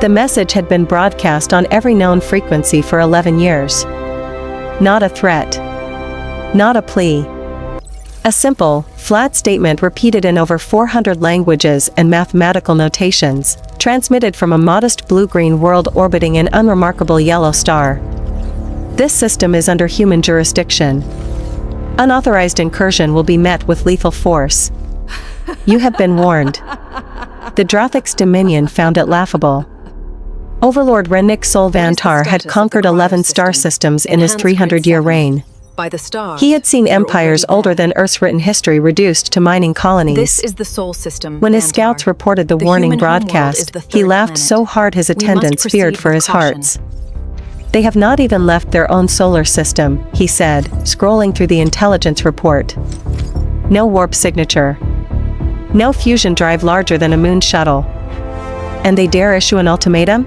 The message had been broadcast on every known frequency for 11 years. Not a threat. Not a plea. A simple, flat statement repeated in over 400 languages and mathematical notations, transmitted from a modest blue-green world orbiting an unremarkable yellow star. This system is under human jurisdiction. Unauthorized incursion will be met with lethal force. You have been warned. The Drathyx Dominion found it laughable. Overlord Vantar had conquered 11 star systems in his 300-year reign. By the stars, he had seen empires older than Earth's written history reduced to mining colonies. This is the Sol system. When his scouts reported the warning broadcast, he laughed so hard his attendants feared for his hearts. They have not even left their own solar system, he said, scrolling through the intelligence report. No warp signature. No fusion drive larger than a moon shuttle. And they dare issue an ultimatum?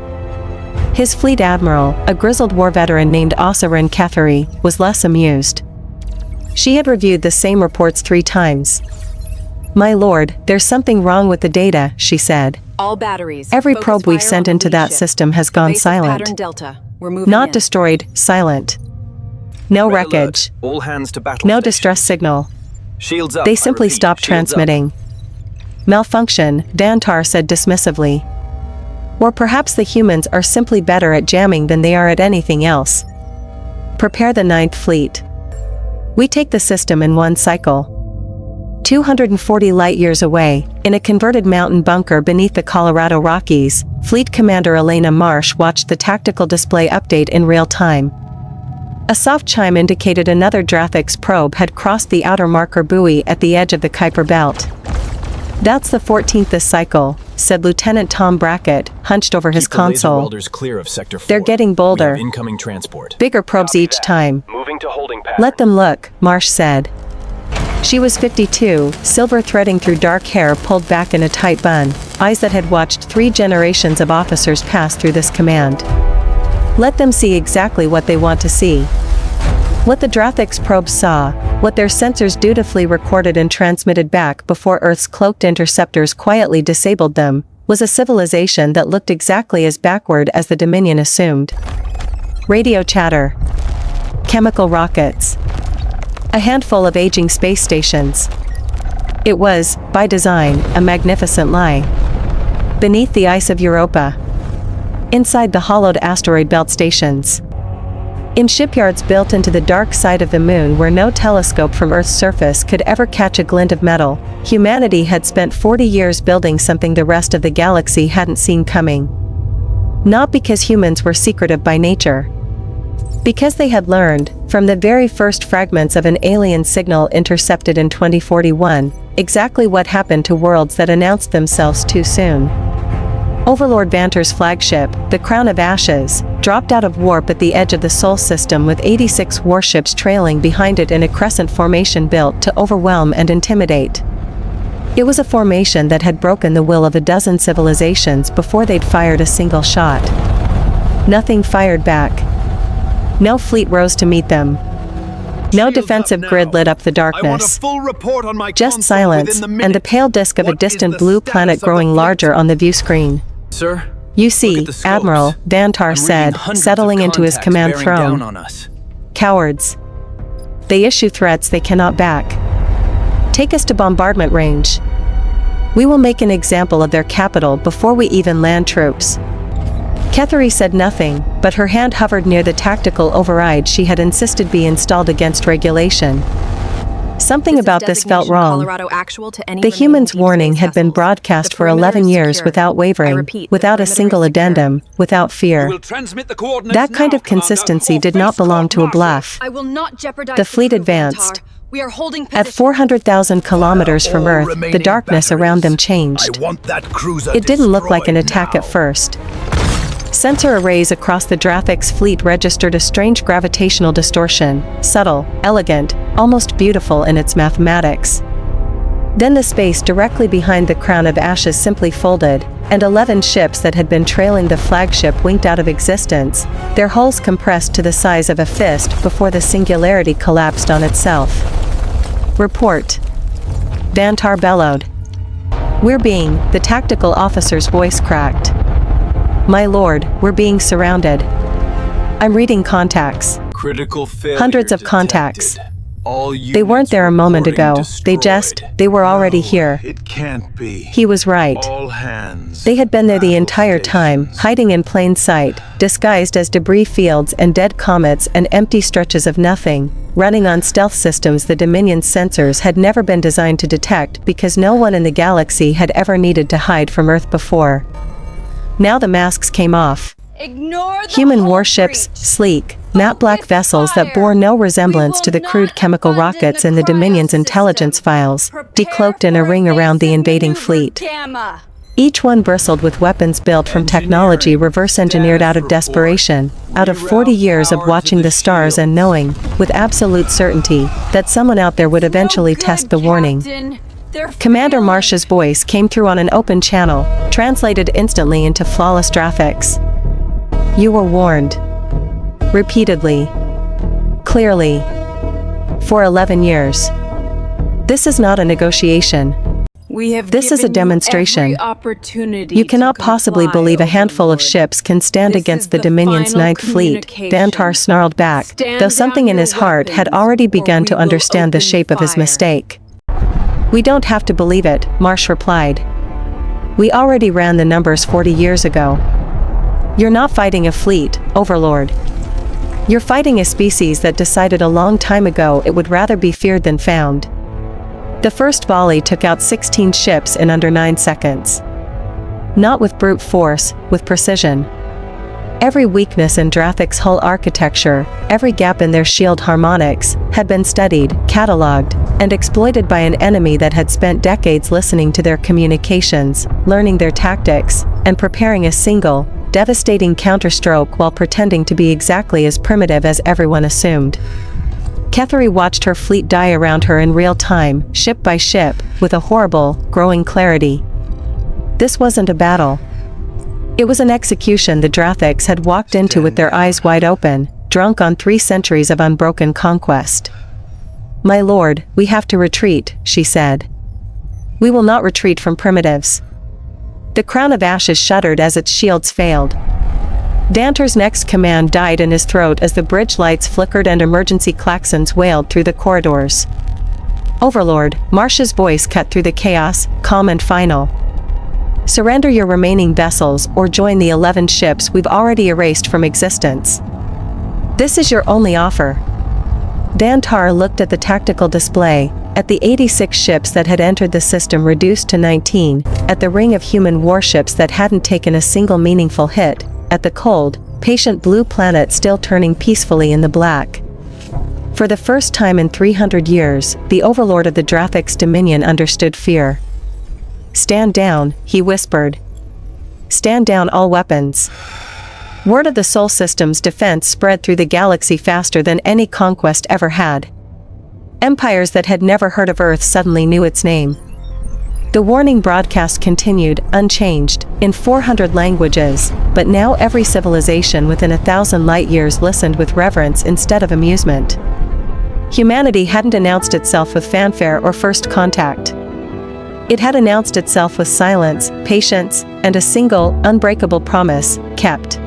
His fleet admiral, a grizzled war veteran named Osarin Cathari, was less amused. She had reviewed the same reports 3 times. My lord, there's something wrong with the data, she said. All batteries. Every probe we've sent into that system has gone silent. Not destroyed, silent. No wreckage. All hands to battle no station. Distress signal. Shields up. They simply stopped transmitting. Malfunction, Vantar said dismissively. Or perhaps the humans are simply better at jamming than they are at anything else. Prepare the 9th Fleet. We take the system in one cycle. 240 light-years away, in a converted mountain bunker beneath the Colorado Rockies, Fleet Commander Elena Marsh watched the tactical display update in real time. A soft chime indicated another Drathyx probe had crossed the outer marker buoy at the edge of the Kuiper Belt. That's the 14th this cycle, said Lieutenant Tom Brackett, hunched over his console. Clear of Sector 4. They're getting bolder. Incoming transport. Bigger probes each time. Moving to holding pattern. Let them look, Marsh said. She was 52, silver threading through dark hair pulled back in a tight bun, eyes that had watched 3 generations of officers pass through this command. Let them see exactly what they want to see. What the Drathyx probes saw, what their sensors dutifully recorded and transmitted back before Earth's cloaked interceptors quietly disabled them, was a civilization that looked exactly as backward as the Dominion assumed. Radio chatter. Chemical rockets. A handful of aging space stations. It was, by design, a magnificent lie. Beneath the ice of Europa. Inside the hollowed asteroid belt stations. In shipyards built into the dark side of the moon where no telescope from Earth's surface could ever catch a glint of metal, humanity had spent 40 years building something the rest of the galaxy hadn't seen coming. Not because humans were secretive by nature. Because they had learned, from the very first fragments of an alien signal intercepted in 2041, exactly what happened to worlds that announced themselves too soon. Overlord Vantar's flagship, the Crown of Ashes, dropped out of warp at the edge of the Sol system with 86 warships trailing behind it in a crescent formation built to overwhelm and intimidate. It was a formation that had broken the will of a dozen civilizations before they'd fired a single shot. Nothing fired back. No fleet rose to meet them. No defensive grid lit up the darkness. Just silence, and the pale disk of a distant blue planet growing larger on the view screen. Sir, You see, Admiral, Vantar said, settling into his command throne. Cowards. They issue threats they cannot back. Take us to bombardment range. We will make an example of their capital before we even land troops. Cathari said nothing, but her hand hovered near the tactical override she had insisted be installed against regulation. Something about this felt wrong. The humans' warning had been broadcast for 11 years without wavering, without a single addendum, without fear. That kind of consistency did not belong to a bluff. The fleet advanced. At 400,000 kilometers from Earth, the darkness around them changed. It didn't look like an attack at first. Sensor arrays across the Drathyx fleet registered a strange gravitational distortion, subtle, elegant, almost beautiful in its mathematics. Then the space directly behind the Crown of Ashes simply folded, and 11 ships that had been trailing the flagship winked out of existence, their hulls compressed to the size of a fist before the singularity collapsed on itself. Report. Vantar bellowed. The tactical officer's voice cracked. My lord, we're being surrounded. I'm reading contacts. Critical failure Hundreds of detected. contacts. All They weren't there a moment ago. They were already here. It can't be. He was right. All hands. They had been there the Battle entire time, stations. hiding in plain sight, disguised as debris fields and dead comets and empty stretches of nothing, running on stealth systems the Dominion's sensors had never been designed to detect because no one in the galaxy had ever needed to hide from Earth before. Now the masks came off. Ignore the Human hull warships, breach. sleek, matte black vessels that bore no resemblance to the crude chemical rockets in the Dominion's intelligence files, decloaked in a ring around the invading fleet. Gamma. Each one bristled with weapons built from technology reverse-engineered out of desperation, out of 40 years of watching the stars and knowing, with absolute certainty, that someone out there would eventually No good, test the warning. Captain. They're Commander failing. Marsh's voice came through on an open channel, translated instantly into flawless Drathyx. You were warned. Repeatedly. Clearly. For 11 years. This is not a negotiation. This is a demonstration. You cannot possibly believe a handful of ships can stand against the Dominion's Ninth Fleet, Vantar snarled back, though something in his heart had already begun to understand the shape of his mistake. We don't have to believe it, Marsh replied. We already ran the numbers 40 years ago. You're not fighting a fleet, Overlord. You're fighting a species that decided a long time ago it would rather be feared than found. The first volley took out 16 ships in under 9 seconds. Not with brute force, with precision. Every weakness in Drathyx's hull architecture, every gap in their shield harmonics, had been studied, catalogued, and exploited by an enemy that had spent decades listening to their communications, learning their tactics, and preparing a single, devastating counterstroke while pretending to be exactly as primitive as everyone assumed. Kethery watched her fleet die around her in real time, ship by ship, with a horrible, growing clarity. This wasn't a battle. It was an execution the Drathyx had walked into with their eyes wide open, drunk on 3 centuries of unbroken conquest. My lord, we have to retreat, she said. We will not retreat from primitives. The crown of ashes shuddered as its shields failed. Vantar's next command died in his throat as the bridge lights flickered and emergency klaxons wailed through the corridors. Overlord, Marsh's voice cut through the chaos, calm and final. Surrender your remaining vessels or join the 11 ships we've already erased from existence. This is your only offer. Vantar looked at the tactical display, at the 86 ships that had entered the system reduced to 19, at the ring of human warships that hadn't taken a single meaningful hit, at the cold, patient blue planet still turning peacefully in the black. For the first time in 300 years, the Overlord of the Drathyx Dominion understood fear. Stand down, he whispered. Stand down all weapons. Word of the Sol System's defense spread through the galaxy faster than any conquest ever had. Empires that had never heard of Earth suddenly knew its name. The warning broadcast continued, unchanged, in 400 languages, but now every civilization within 1,000 light-years listened with reverence instead of amusement. Humanity hadn't announced itself with fanfare or first contact. It had announced itself with silence, patience, and a single, unbreakable promise, kept.